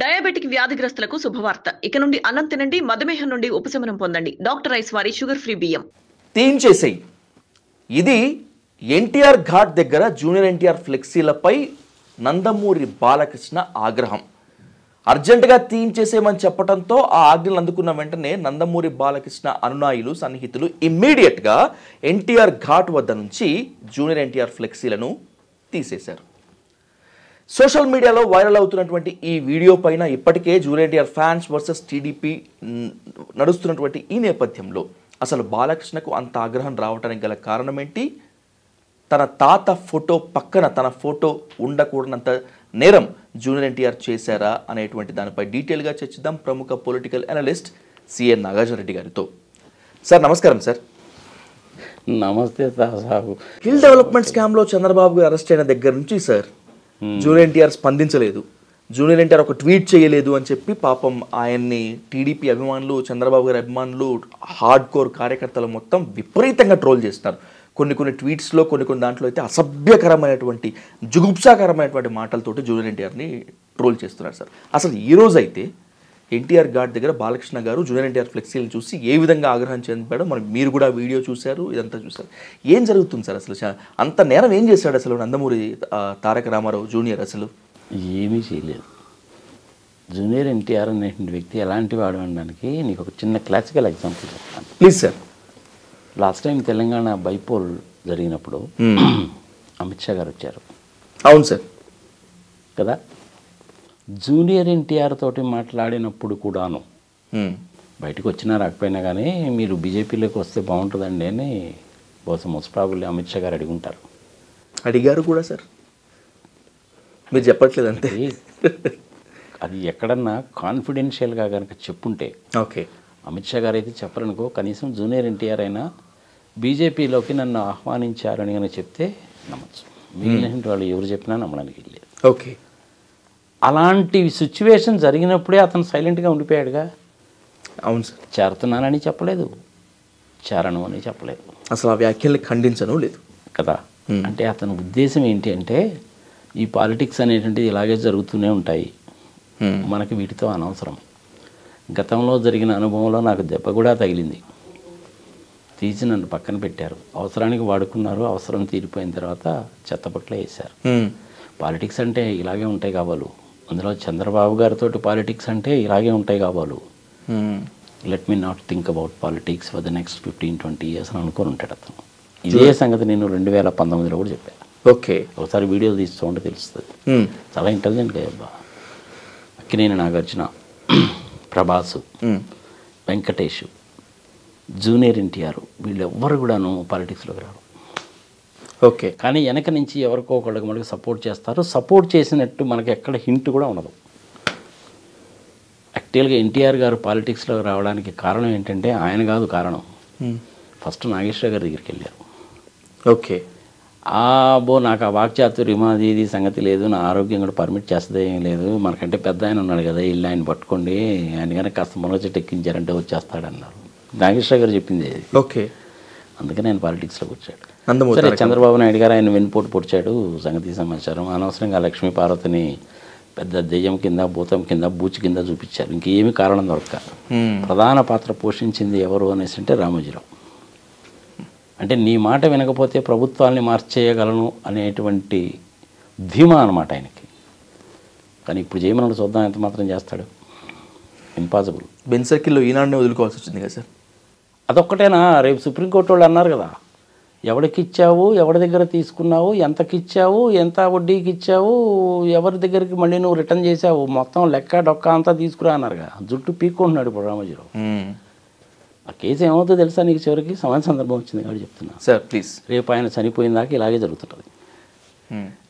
Diabetic వ్యాధిగ్రస్తులకు శుభవార్త. ఇక నుండి అన్నం తినండి, మధుమేహం నుండి ఉపశమనం పొందండి. డాక్టర్ ఐస్ వారి షుగర్ ఫ్రీ బియ్యం. తీయించేసేయి. ఇది ఎన్టీఆర్ ఘాట్ దగ్గర జూనియర్ ఎన్టీఆర్ ఫ్లెక్సీలపై నందమూరి బాలకృష్ణ ఆగ్రహం. అర్జెంటుగా తీయించేసేయమని చెప్పడంతో ఆ ఆజ్ఞలు అందుకున్న వెంటనే నందమూరి బాలకృష్ణ అనునాయులు సన్నిహితులు ఇమ్మీడియట్గా ఎన్టీఆర్ ఘాట్ వద్ద నుంచి జూనియర్ ఎన్టీఆర్ ఫ్లెక్సీలను తీసేశారు. సోషల్ మీడియాలో వైరల్ అవుతున్నటువంటి ఈ వీడియో పైన ఇప్పటికే junior NTR fans versus TDP నడుస్తున్నటువంటి ఈ నేపథ్యంలో అసలు బాలకృష్ణకు అంత ఆగ్రహం రావడానికి గల కారణం ఏంటి? తన తాత ఫోటో పక్కన తన ఫోటో ఉండకూడనంత నేరం జూనియర్ ఎన్టీఆర్ చేశారా అనేటువంటి దానిపై డీటెయిల్గా చర్చిద్దాం ప్రముఖ political analyst C N Nagarjuna Reddy గారితో. సార్ నమస్కారం. సార్ నమస్తే సాబు. హిల్ డెవలప్మెంట్ స్కామ్లో చంద్రబాబు గారు అరెస్ట్ అయిన దగ్గర నుంచి సార్ జూనియర్ ఎన్టీఆర్ స్పందించలేదు, జూనియర్ ఎన్టీఆర్ ఒక ట్వీట్ చేయలేదు అని చెప్పి పాపం ఆయన్ని టీడీపీ అభిమానులు, చంద్రబాబు గారి అభిమానులు, హార్డ్ కోర్ కార్యకర్తలు మొత్తం విపరీతంగా ట్రోల్ చేస్తున్నారు. కొన్ని ట్వీట్స్లో కొన్ని దాంట్లో అయితే అసభ్యకరమైనటువంటి జుగుప్సాకరమైనటువంటి మాటలతోటి జూనియర్ ఎన్టీఆర్ని ట్రోల్ చేస్తున్నారు. సార్ అసలు ఈరోజు అయితే ఎన్టీఆర్ ఘాట్ దగ్గర బాలకృష్ణ గారు జూనియర్ ఎన్టీఆర్ ఫ్లెక్సీలను చూసి ఏ విధంగా ఆగ్రహం చెందాడో మీరు కూడా వీడియో చూశారు, ఇదంతా చూశారు. ఏం జరుగుతుంది సార్? అసలు అంత నేరం ఏం చేశాడు అసలు నందమూరి తారక రామారావు జూనియర్? అసలు ఏమీ చేయలేదు. జూనియర్ ఎన్టీఆర్ అనేటువంటి వ్యక్తి ఎలాంటి వాడు అనడానికి నీకు ఒక చిన్న క్లాసికల్ ఎగ్జాంపుల్ చెప్తాను please sir. Last time Telangana bypoll జరిగినప్పుడు అమిత్ షా గారు వచ్చారు. అవును సార్ కదా. జూనియర్ ఎన్టీఆర్ తోటి మాట్లాడినప్పుడు కూడాను బయటకు వచ్చినా రాకపోయినా కానీ మీరు బీజేపీలోకి వస్తే బాగుంటుందండి అని బహుశా మోస్ట్ ప్రాబబ్లీ అమిత్ షా గారు అడుగుంటారు. అడిగారు కూడా సార్, మీరు చెప్పట్లేదు అంతే. అది ఎక్కడన్నా కాన్ఫిడెన్షియల్గా కనుక చెప్పుంటే ఓకే, అమిత్ షా గారు అయితే చెప్పరనుకో, కనీసం జూనియర్ ఎన్టీఆర్ అయినా బీజేపీలోకి నన్ను ఆహ్వానించారని కనుక చెప్తే నమ్మచ్చు. మిగిలిన వాళ్ళు ఎవరు చెప్పినా నమ్మడానికి లేదు. ఓకే, అలాంటి సిచ్యువేషన్ జరిగినప్పుడే అతను సైలెంట్గా ఉండిపోయాడుగా. అవును సార్. చేరుతున్నానని చెప్పలేదు, చేరను అని చెప్పలేదు, అసలు ఆ వ్యాఖ్యల్ని ఖండించను లేదు కదా. అంటే అతని ఉద్దేశం ఏంటి అంటే ఈ పాలిటిక్స్ అనేటువంటిది ఇలాగే జరుగుతూనే ఉంటాయి, మనకి వీటితో అనవసరం. గతంలో జరిగిన అనుభవంలో నాకు దెబ్బ కూడా తగిలింది, తీసి నన్ను పక్కన పెట్టారు, అవసరానికి వాడుకున్నారు, అవసరం తీరిపోయిన తర్వాత చెత్తపట్ల వేశారు. పాలిటిక్స్ అంటే ఇలాగే ఉంటాయి కావాలి, అందులో చంద్రబాబు గారితో పాలిటిక్స్ అంటే ఇలాగే ఉంటాయి కావాలి. Let me not think about politics for the next 15-20 years అని అనుకొని ఉంటాడు అతను. ఇదే సంగతి నేను 2019లో కూడా చెప్పాను. ఓకే, ఒకసారి వీడియో తీస్తూ ఉంటే తెలుస్తుంది. చాలా ఇంటెలిజెంట్ అయ్యబ్బా. అక్కినేని నాగార్జున, ప్రభాసు, వెంకటేష్, జూనియర్ ఎన్టీఆర్ వీళ్ళెవ్వరు కూడాను పాలిటిక్స్లోకి రారు. ఓకే, కానీ వెనక నుంచి ఎవరికో ఒకళ్ళకి మనకి సపోర్ట్ చేస్తారు. సపోర్ట్ చేసినట్టు మనకి ఎక్కడ హింట్ కూడా ఉండదు. యాక్చువల్గా ఎన్టీఆర్ గారు పాలిటిక్స్లోకి రావడానికి కారణం ఏంటంటే ఆయన కాదు కారణం, ఫస్ట్ నాగేశ్వర గారి దగ్గరికి వెళ్ళారు. ఓకే, నాకు ఆ వాక్చాతుర్యం అది ఇది సంగతి లేదు, నా ఆరోగ్యం కూడా పర్మిట్ చేస్తుంది ఏం లేదు, మనకంటే పెద్ద ఆయన ఉన్నాడు కదా, ఇల్లు ఆయన పట్టుకోండి, ఆయన కనుక కాస్త మొదటి ఎక్కించారంటే వచ్చేస్తాడన్నారు. నాగేశ్వర గారు చెప్పింది అది. ఓకే, అందుకని ఆయన పాలిటిక్స్లోకి వచ్చాడు. సరే, చంద్రబాబు నాయుడు గారు ఆయన వెన్నుపోటు పొడిచాడు, సంగతి సమాచారం. అనవసరంగా లక్ష్మీ పార్వతిని పెద్ద దెయ్యం కింద, భూతం కింద, బూచి కింద చూపించారు. ఇంకేమీ కారణం దొరక. ప్రధాన పాత్ర పోషించింది ఎవరు అనేసి అంటే రామోజీరావు. అంటే నీ మాట వినకపోతే ప్రభుత్వాన్ని మార్చేయగలను అనేటువంటి ధీమా అనమాట ఆయనకి. కానీ ఇప్పుడు చేయమన్నాడు, చూద్దాం ఎంత మాత్రం చేస్తాడు. ఇంపాసిబుల్. బెన్ సర్కిల్లో ఈనాడునే వదులుకోవాల్సి వచ్చింది కదా సార్. అదొక్కటేనా? రేపు సుప్రీంకోర్టు వాళ్ళు అన్నారు కదా, ఎవరికి ఇచ్చావు, ఎవరి దగ్గర తీసుకున్నావు, ఎంతకి ఇచ్చావు, ఎంత వడ్డీకి ఇచ్చావు, ఎవరి దగ్గరికి మళ్ళీ నువ్వు రిటర్న్ చేసావు, మొత్తం లెక్క డొక్క అంతా తీసుకురా అన్నారుగా. జుట్టు పీక్కుంటున్నాడు ఇప్పుడు రామోజీరావు. ఆ కేసు ఏమవుతుందో తెలుసా నీకు? చివరికి సమాన సందర్భం వచ్చింది కాబట్టి చెప్తున్నా సార్ ప్లీజ్. రేపు ఆయన చనిపోయిన దాకా ఇలాగే జరుగుతుంటుంది.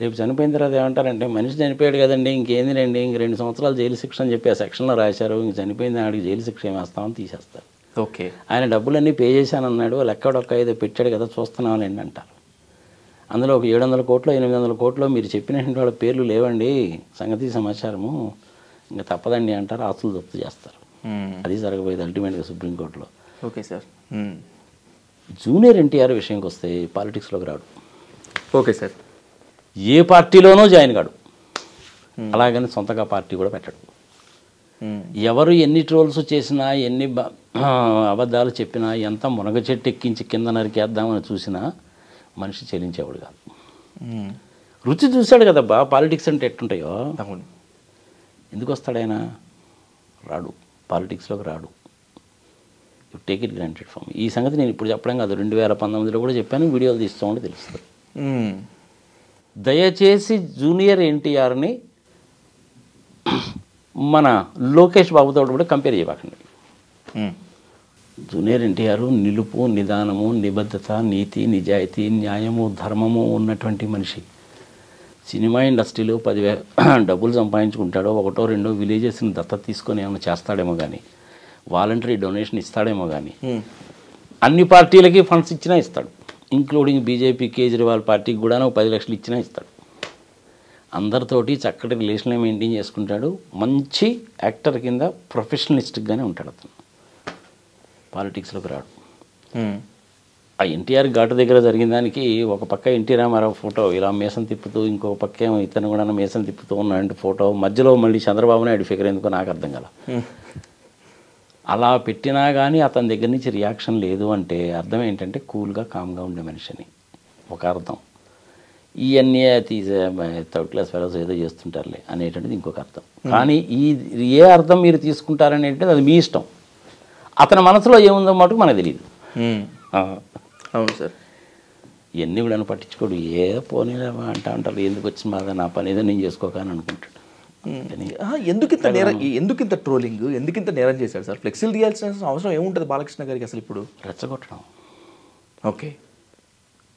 రేపు చనిపోయిన తర్వాత ఏమంటారంటే మనిషి చనిపోయాడు కదండి, ఇంకేంది రండి, ఇంక 2 సంవత్సరాలు జైలు శిక్ష అని చెప్పి ఆ సెక్షన్లో రాశారు, ఇంక చనిపోయింది ఆడికి జైలు శిక్ష ఏమేస్తామని తీసేస్తారు. ఓకే, ఆయన డబ్బులన్నీ పే చేశానన్నాడు, లెక్కడొక్క ఏదో పెట్టాడు కదా చూస్తున్నామని అంటారు. అందులో ఒక 700 కోట్లు 800 కోట్లు మీరు చెప్పినటువంటి వాళ్ళ పేర్లు లేవండి, సంగతి సమాచారము, ఇంకా తప్పదండి అంటారు, ఆస్తులు జప్తు చేస్తారు. అది జరగబోయేది అల్టిమేట్గా సుప్రీంకోర్టులో. Okay sir. జూనియర్ ఎన్టీఆర్ విషయంకి వస్తే పాలిటిక్స్లోకి రాడు. Okay sir. ఏ పార్టీలోనూ జాయిన్ కాడు, అలాగని సొంతగా పార్టీ కూడా పెట్టడు. ఎవరు ఎన్ని ట్రోల్స్ చేసినా ఎన్ని అబద్ధాలు చెప్పినా ఎంత మునగ చెట్టు ఎక్కించి కింద నరికేద్దామని చూసినా మనిషి చెల్లించేవాడు కాదు. రుచి చూశాడు కదబ్బా పాలిటిక్స్ అంటే ఎట్టుంటాయో. అవును. ఎందుకు వస్తాడు ఆయన? రాడు, పాలిటిక్స్లోకి రాడు. Take it granted form. ఈ సంగతి నేను ఇప్పుడు చెప్పడం కాదు, 2019లో కూడా చెప్పాను, వీడియోలు తీస్తూ ఉంటే తెలుస్తుంది. దయచేసి జూనియర్ ఎన్టీఆర్ని మన లోకేష్ బాబుతో కూడా కంపేర్ చేయకండి. జూనియర్ ఎన్టీఆర్ నిలుపు, నిదానము, నిబద్ధత, నీతి, నిజాయితీ, న్యాయము, ధర్మము ఉన్నటువంటి మనిషి. సినిమా ఇండస్ట్రీలో 10,000 డబ్బులు సంపాదించుకుంటాడో, ఒకటో రెండో విలేజెస్ని దత్తత తీసుకొని ఏమైనా చేస్తాడేమో కానీ, వాలంటరీ డొనేషన్ ఇస్తాడేమో కానీ, అన్ని పార్టీలకి ఫండ్స్ ఇచ్చినా ఇస్తాడు, ఇంక్లూడింగ్ బీజేపీ కేజ్రీవాల్ పార్టీకి కూడా 10 లక్షలు ఇచ్చినా ఇస్తాడు. అందరితోటి చక్కటి రిలేషన్లు మెయింటైన్ చేసుకుంటాడు. మంచి యాక్టర్ కింద ప్రొఫెషనలిస్ట్గానే ఉంటాడు అతను. పాలిటిక్స్లోకి రాడు. ఆ ఎన్టీఆర్ ఘాటు దగ్గర జరిగిన దానికి ఒక పక్క ఎన్టీ రామారావు ఫోటో ఇలా మేసం తిప్పుతూ, ఇంకొక పక్క ఏమో ఇతను కూడా మేసం తిప్పుతూ ఉన్నాడు ఫోటో, మధ్యలో మళ్ళీ చంద్రబాబు నాయుడు ఫిగర్ ఎందుకో నాకు అర్థం కాల. అలా పెట్టినా కానీ అతని దగ్గర నుంచి రియాక్షన్ లేదు అంటే అర్థం ఏంటంటే కూల్గా కామ్గా ఉండే మనిషిని ఒక అర్థం. ఇవన్నీ థర్డ్ క్లాస్ ఫెలోస్ ఏదో చేస్తుంటారులే అనేటువంటిది ఇంకొక అర్థం. కానీ ఏ అర్థం మీరు తీసుకుంటారనేది అది మీ ఇష్టం. అతని మనసులో ఏముందో మటుకు మనకు తెలియదు. అవును సార్. ఇవన్నీ కూడా పట్టించుకోడు. ఏదో పోనీలే అంటా ఉంటారు, ఎందుకు వచ్చిన బాధ, నా పని ఏదో నేను చేసుకోక అని అనుకుంటాడు. ఎందుకింత ట్రోలింగ్, ఎందుకింత నేరం చేశాడు సార్? ఫ్లెక్సీలు తీయాల్సిన అవసరం ఏముంటుంది బాలకృష్ణ గారికి అసలు? ఇప్పుడు రెచ్చగొట్టడం. ఓకే,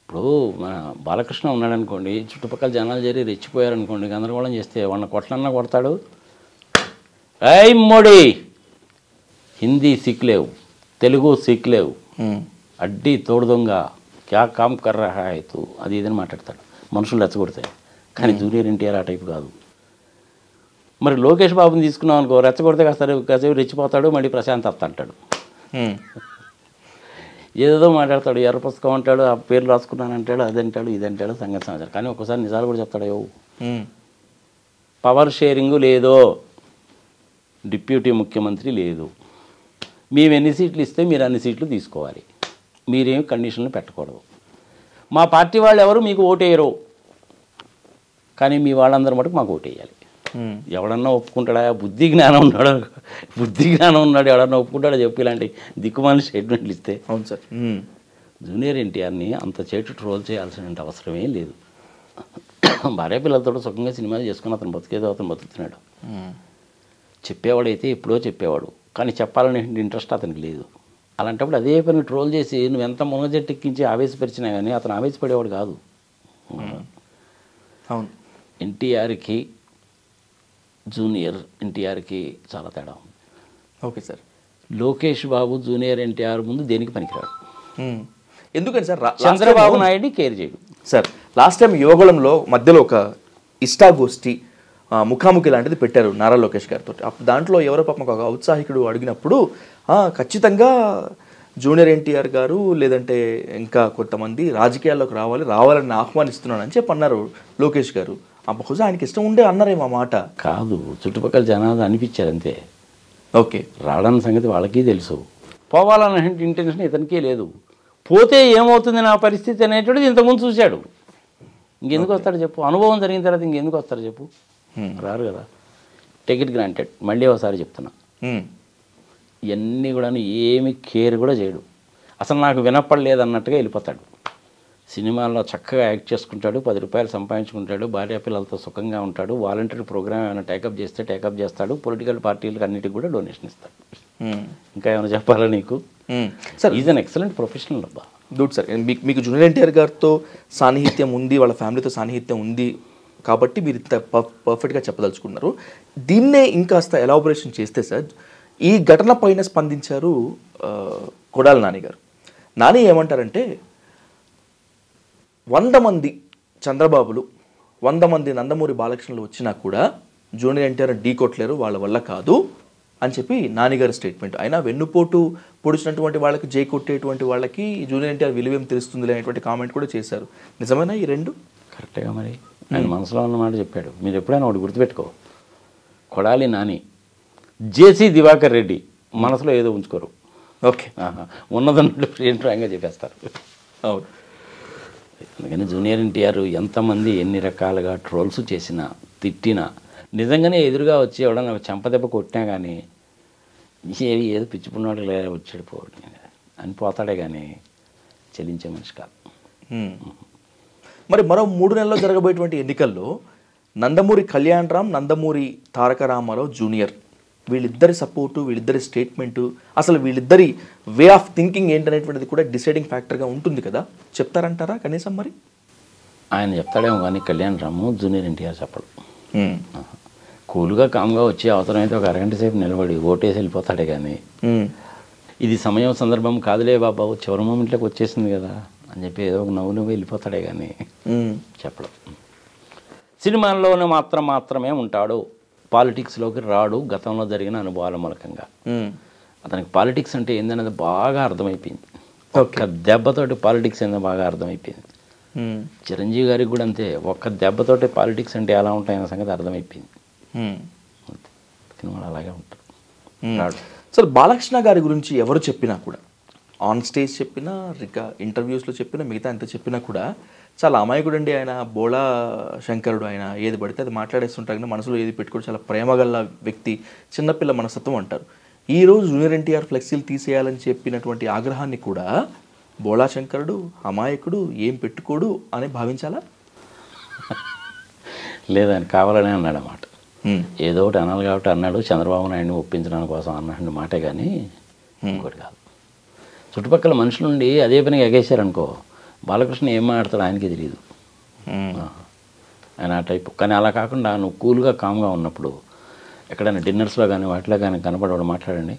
ఇప్పుడు మన బాలకృష్ణ ఉన్నాడు అనుకోండి, చుట్టుపక్కల జనాలు చేరి రెచ్చిపోయారనుకోండి, గందరగోళం చేస్తే వాళ్ళని కొట్లన్నా కొడతాడు. ఐ మోడీ, హిందీ సిక్లేవు, తెలుగు సిక్లేవు, అడ్డీ తోడు దొంగ, క్యా కామ్ కర్ రహా హై తూ, అది ఇదని మాట్లాడతాడు. మనుషులు రెచ్చగొడతాయి. కానీ జూనియర్ ఎన్టీఆర్ ఆ టైపు కాదు. మరి లోకేష్ బాబుని తీసుకున్నాం అనుకో, రెచ్చగొడితే కాసేపు రెచ్చిపోతాడు, మళ్ళీ ప్రశాంత్ అత్త అంటాడు, ఏదేదో మాట్లాడతాడు, ఎర్ర పుస్తకం అంటాడు, ఆ పేర్లు రాసుకున్నాను అంటాడు, అది అంటాడు, ఇది అంటాడు, సంగతి సమాచారం. కానీ ఒకసారి నిజాలు కూడా చెప్తాడు. పవర్ షేరింగ్ లేదో, డిప్యూటీ ముఖ్యమంత్రి లేదు, మేము ఎన్ని సీట్లు ఇస్తే మీరు అన్ని సీట్లు తీసుకోవాలి, మీరేమి కండిషన్లు పెట్టకూడదు, మా పార్టీ వాళ్ళు ఎవరు మీకు ఓటేయరు, కానీ మీ వాళ్ళందరూ మటుకు మాకు ఓటేయాలి. ఎవడన్నా ఒప్పుకుంటాడా? బుద్ధి జ్ఞానం ఉన్నాడు ఎవడన్నా ఒప్పుకుంటాడో చెప్పి ఇలాంటి దిక్కుమాలి స్టేట్మెంట్లు ఇస్తే. అవును సార్. జూనియర్ ఎన్టీఆర్ని అంత చేటు ట్రోల్ చేయాల్సిన అవసరమే లేదు. భార్య పిల్లలతో సుఖంగా సినిమాలు చేసుకుని అతను బతికేదో అతను బతుకుతున్నాడు. చెప్పేవాడైతే ఎప్పుడో చెప్పేవాడు, కానీ చెప్పాలనే ఇంట్రెస్ట్ అతనికి లేదు. అలాంటప్పుడు అదే పని ట్రోల్ చేసి నువ్వు ఎంత మునగజెట్టు ఎక్కించి ఆవేశపరిచినా కానీ అతను ఆవేశపడేవాడు కాదు. అవును. ఎన్టీఆర్కి జూనియర్ ఎన్టీఆర్కి చాలా తేడా ఉంది. Okay sir. Lokesh Babu junior NTR ముందు దేనికి పనికిరాడు. ఎందుకని సార్? చంద్రబాబు నాయుడిని కేర్ చేయడు సార్. లాస్ట్ టైం యోగళంలో మధ్యలో ఒక ఇష్టాగోష్ఠి ముఖాముఖి లాంటిది పెట్టారు నారా లోకేష్ గారితో. దాంట్లో ఎవరో పాపం ఒక ఔత్సాహికుడు అడిగినప్పుడు ఖచ్చితంగా జూనియర్ ఎన్టీఆర్ గారు లేదంటే ఇంకా కొంతమంది రాజకీయాల్లోకి రావాలని ఆహ్వానిస్తున్నానని చెప్పి అన్నారు లోకేష్ గారు. బహుశా ఆయనకి ఇష్టం ఉండే అన్నారేమో ఆ మాట. కాదు, చుట్టుపక్కల జనాలు అనిపించారు అంతే. ఓకే, రావడానికి సంగతి వాళ్ళకి తెలుసు, పోవాలనే ఇంటెన్షన్ ఇతనికే లేదు. పోతే ఏమవుతుంది నా పరిస్థితి అనేటువంటిది ఇంతకుముందు చూశాడు. ఇంకెందుకు వస్తాడు చెప్పు? అనుభవం జరిగిన తర్వాత ఇంకెందుకు వస్తాడు చెప్పు? రారు కదా. Take it granted. మళ్ళీ ఒకసారి చెప్తున్నా, ఇవన్నీ కూడా ఏమి కేర్ కూడా చేయడు. అసలు నాకు వినపడలేదు అన్నట్టుగా వెళ్ళిపోతాడు. సినిమాల్లో చక్కగా యాక్ట్ చేసుకుంటాడు, 10 రూపాయలు సంపాదించుకుంటాడు, భార్య పిల్లలతో సుఖంగా ఉంటాడు, వాలంటరీ ప్రోగ్రామ్ ఏమైనా టేకప్ చేస్తే టేకప్ చేస్తాడు, పొలిటికల్ పార్టీలకు అన్నిటికి కూడా డొనేషన్ ఇస్తాడు. ఇంకా ఏమైనా చెప్పాలా నీకు? Sir is an excellent professional అబ్బా. Good sir. మీకు జూనియర్ ఎన్టీఆర్ గారితో సాన్నిహిత్యం ఉంది, వాళ్ళ ఫ్యామిలీతో సాన్నిహిత్యం ఉంది కాబట్టి మీరు ఇంత పర్ఫెక్ట్గా చెప్పదలుచుకున్నారు. దీన్నే ఇంకాస్త ఎలాబొరేషన్ చేస్తే సార్, ఈ ఘటన పైన స్పందించారు కొడాలి నాని గారు. నాని ఏమంటారంటే 100 మంది చంద్రబాబులు, 100 మంది నందమూరి బాలకృష్ణలు వచ్చినా కూడా జూనియర్ ఎన్టీఆర్ ఢీ కొట్టలేరు, వాళ్ళ వల్ల కాదు అని చెప్పి నానిగారి స్టేట్మెంట్. అయినా వెన్నుపోటు పొడిచినటువంటి వాళ్ళకి జై కొట్టేటువంటి వాళ్ళకి జూనియర్ ఎన్టీఆర్ విలువేం తెలుస్తుంది అనేటువంటి కామెంట్ కూడా చేశారు. నిజమేనా ఈ రెండు? కరెక్ట్గా మరి ఆయన మనసులో ఉన్నమాట చెప్పాడు. మీరు ఎప్పుడైనా ఒకటి గుర్తుపెట్టుకో, కొడాలి నాని జేసీ దివాకర్ రెడ్డి మనసులో ఏదో ఉంచుకోరు. ఓకే. ఉన్నదన్నట్టు ఏంట్రాంగా చెప్పేస్తారు. అవును. అందుకని జూనియర్ ఎన్టీఆర్ ఎంతమంది ఎన్ని రకాలుగా ట్రోల్స్ చేసినా తిట్టినా నిజంగానే ఎదురుగా వచ్చి ఎవడన్నా చెంపదెబ్బ కొట్టినా కానీ ఏదో పిచ్చిపున్నాడు లేదా వచ్చాడు పోవడం అని పోతాడే కానీ చెల్లించే మనిషి కాదు. మరి మరో 3 నెలల్లో జరగబోయేటువంటి ఎన్నికల్లో నందమూరి కళ్యాణ్ రామ్, నందమూరి తారక రామారావు జూనియర్ వీళ్ళిద్దరి సపోర్టు, వీళ్ళిద్దరి స్టేట్మెంటు, అసలు వీళ్ళిద్దరి వే ఆఫ్ థింకింగ్ ఏంటనేటువంటిది కూడా డిసైడింగ్ ఫ్యాక్టర్గా ఉంటుంది కదా, చెప్తారంటారా కనీసం? మరి ఆయన చెప్తాడేమో కానీ కళ్యాణ్ రాము జూనియర్ ఎన్టీఆర్ చెప్పడు. కూల్గా కామ్గా వచ్చి అవసరమైతే ఒక అరగంట సేపు నిలబడి ఓటేసి వెళ్ళిపోతాడే కానీ ఇది సమయం సందర్భం కాదులే బాబా చివరి మూమెంట్లోకి వచ్చేసింది కదా అని చెప్పి ఏదో ఒక నవ్వు వెళ్ళిపోతాడే కానీ చెప్పడం. సినిమాల్లోనే మాత్రమే ఉంటాడు, పాలిటిక్స్లోకి రాడు. గతంలో జరిగిన అనుభవాల మూలకంగా అతనికి పాలిటిక్స్ అంటే ఏందనేది బాగా అర్థమైపోయింది. ఒక్క దెబ్బతోటి పాలిటిక్స్ ఏందో బాగా అర్థమైపోయింది. చిరంజీవి గారికి కూడా అంతే, ఒక్క దెబ్బతోటి పాలిటిక్స్ అంటే ఎలా ఉంటాయన్న సంగతి అర్థమైపోయింది. సినిమాలు అలాగే ఉంటారు. సార్, బాలకృష్ణ గారి గురించి ఎవరు చెప్పినా కూడా, ఆన్ స్టేజ్ చెప్పినా, ఇంకా ఇంటర్వ్యూస్లో చెప్పినా, మిగతా ఎంత చెప్పినా కూడా చాలా అమాయకుడు అండి ఆయన, బోళా శంకరుడు ఆయన, ఏది పడితే అది మాట్లాడేస్తుంటారు కానీ మనసులో ఏది పెట్టుకోవడం, చాలా ప్రేమగల వ్యక్తి, చిన్నపిల్ల మనస్తత్వం అంటారు. ఈరోజు జూనియర్ ఎన్టీఆర్ ఫ్లెక్సీలు తీసేయాలని చెప్పినటువంటి ఆగ్రహాన్ని కూడా బోళా శంకరుడు, అమాయకుడు, ఏం పెట్టుకోడు అని భావించాలా? లేదని కావాలనే అన్నాడు అన్నమాట. ఏదో ఒకటి అనాలి కాబట్టి అన్నాడు. చంద్రబాబు నాయుడిని ఒప్పించడానికి కోసం అన్న మాటే కానీ ఇంకోటి కాదు. చుట్టుపక్కల మనుషుల నుండి అదే పనిగా ఎగేశారనుకో, బాలకృష్ణ ఏం మాట్లాడతాడు ఆయనకి తెలియదు. ఆయన ఆ టైపు. కానీ అలా కాకుండా నువ్వు కూల్గా కామ్గా ఉన్నప్పుడు ఎక్కడైనా డిన్నర్స్లో కానీ వాటిలో కానీ కనపడవాడు మాట్లాడండి,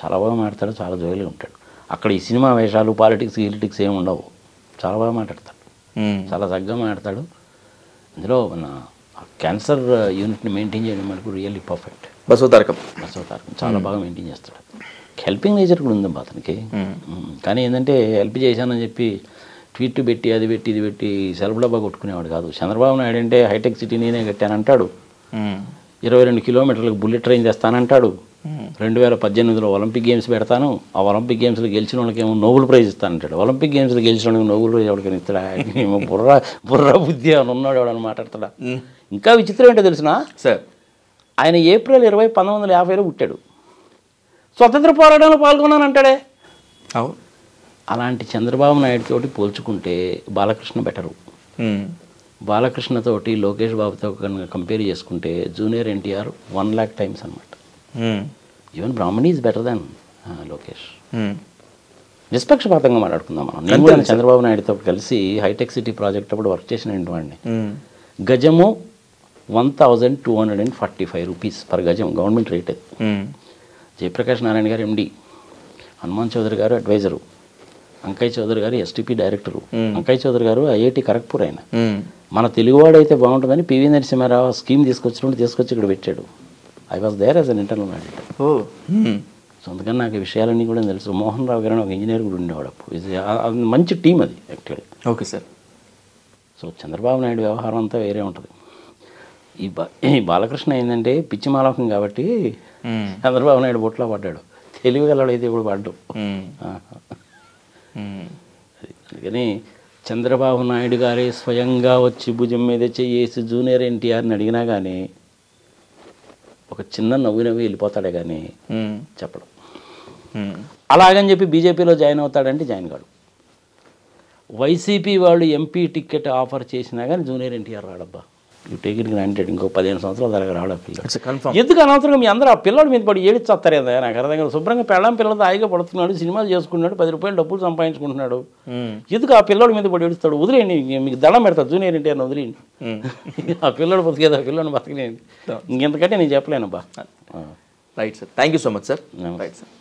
చాలా బాగా మాట్లాడతాడు, చాలా జోలిగా ఉంటాడు. అక్కడ ఈ సినిమా వేషాలు, పాలిటిక్స్ ఏమి ఉండవు. చాలా బాగా మాట్లాడతాడు, చాలా చక్కగా మాట్లాడతాడు. అందులో మన క్యాన్సర్ యూనిట్ని మెయింటైన్ చేయడం మనకు రియల్లీ పర్ఫెక్ట్. బసవతారకం చాలా బాగా మెయింటైన్ చేస్తాడు. హెల్పింగ్ నేచర్ కూడా ఉందమ్మా అతనికి. కానీ ఏంటంటే హెల్ప్ చేశానని చెప్పి ట్వీట్ పెట్టి అది పెట్టి ఇది పెట్టి సెల్ఫ్ డబ్బా కొట్టుకునేవాడు కాదు. చంద్రబాబు నాయుడు అంటే హైటెక్ సిటీ నేనే కట్టానంటాడు, 22 కిలోమీటర్లకు బుల్లెట్ ట్రైన్ చేస్తానంటాడు, 2018లో ఒలింపిక్ గేమ్స్ పెడతాను, ఆ ఒలింపిక్ గేమ్స్లో గెలిచిన వాళ్ళకి ఏమో నోబెల్ ప్రైజ్ ఇస్తానంటాడు. ఒలింపిక్ గేమ్స్లో గెలిచిన వాళ్ళకి నోబెల్ ప్రైజ్ ఎవరికైనా ఇస్తాడా? బుర్ర బుద్ధి అని ఉన్నాడు ఎవడని మాట్లాడతాడా? ఇంకా విచిత్రం ఏంటో తెలిసిన సార్, ఆయన ఏప్రిల్ 20, 1950లో పుట్టాడు. స్వతంత్ర పోరాటంలో పాల్గొన్నానంటాడే. అలాంటి చంద్రబాబు నాయుడు తోటి పోల్చుకుంటే బాలకృష్ణ బెటరు. బాలకృష్ణతోటి లోకేష్ బాబుతో కనుక కంపేర్ చేసుకుంటే జూనియర్ ఎన్టీఆర్ 1 lakh టైమ్స్ అనమాట. Even Brahmani is better than Lokesh. నిష్పక్షపాతంగా మాట్లాడుకుందాం మనం. నేను కూడా చంద్రబాబు నాయుడుతో కలిసి హైటెక్ సిటీ ప్రాజెక్ట్ అప్పుడు వర్క్ చేసిన వాడిని. గజము 1245 రూపీస్ పర్ గజం గవర్నమెంట్ రేట్ అది. జయప్రకాష్ నారాయణ గారు ఎండి, హనుమాన్ చౌదరి గారు అడ్వైజరు, అంకయ్య చౌదరి గారు ఎస్టీపీ డైరెక్టరు. అంకయ్య చౌదరి గారు ఐఐటి ఖరగ్పూర్ ఆయన. మన తెలుగువాడు అయితే బాగుంటుందని పివి నరసింహారావు స్కీమ్ తీసుకొచ్చి ఇక్కడ పెట్టాడు. I was there as an internal auditor. So అందుకని నాకు ఈ విషయాలన్నీ కూడా తెలుసు. మోహన్ రావు గారు ఒక ఇంజనీర్ కూడా ఉండేవాడు అప్పుడు. మంచి టీం అది actually. Okay sir. So Chandrababu Naidu వ్యవహారం అంతా వేరే ఉంటుంది. ఈ బాలకృష్ణ ఏంటంటే పిచ్చి మాలకం కాబట్టి చంద్రబాబు నాయుడు బొట్లో పడ్డాడు. తెలివిగలడు అయితే ఇప్పుడు పడ్డు. అందుకని చంద్రబాబు నాయుడు గారే స్వయంగా వచ్చి భుజం మీద చేసి జూనియర్ ఎన్టీఆర్ని అడిగినా కానీ ఒక చిన్న నవ్వు వెళ్ళిపోతాడే కానీ చెప్పడం. అలాగని చెప్పి బీజేపీలో జాయిన్ అవుతాడంటే జాయిన్ కాడు. వైసీపీ వాళ్ళు ఎంపీ టికెట్ ఆఫర్ చేసినా కానీ జూనియర్ ఎన్టీఆర్ రాడబ్బా. You take it granted. ఇంకో 15 సంవత్సరాల దాకా రాడు ఆ పిల్లలు. ఎందుకు అనవసరంగా మీ అందరూ ఆ పిల్లడి మీద పడి ఏడిచేస్తారు కదా? నాకు అర్థం కాదు. శుభ్రంగా పిల్లలతో హాయిగా పడుతున్నాడు, సినిమాలు చేసుకున్నాడు, 10 రూపాయలు డబ్బులు సంపాదించుకుంటున్నాడు. ఎందుకు ఆ పిల్లడి మీద పడి ఏడుస్తాడు? వదిలేయండి, మీకు దండం పెడతాడు జూనియర్ ఎన్టీఆర్ని వదిలేయండి. ఆ పిల్లడు బతికేదా, ఆ పిల్లని బతకలేండి. ఇంకెంతకంటే నేను చెప్పలేనబ్బా. Right sir, thank you so much sir. Right sir.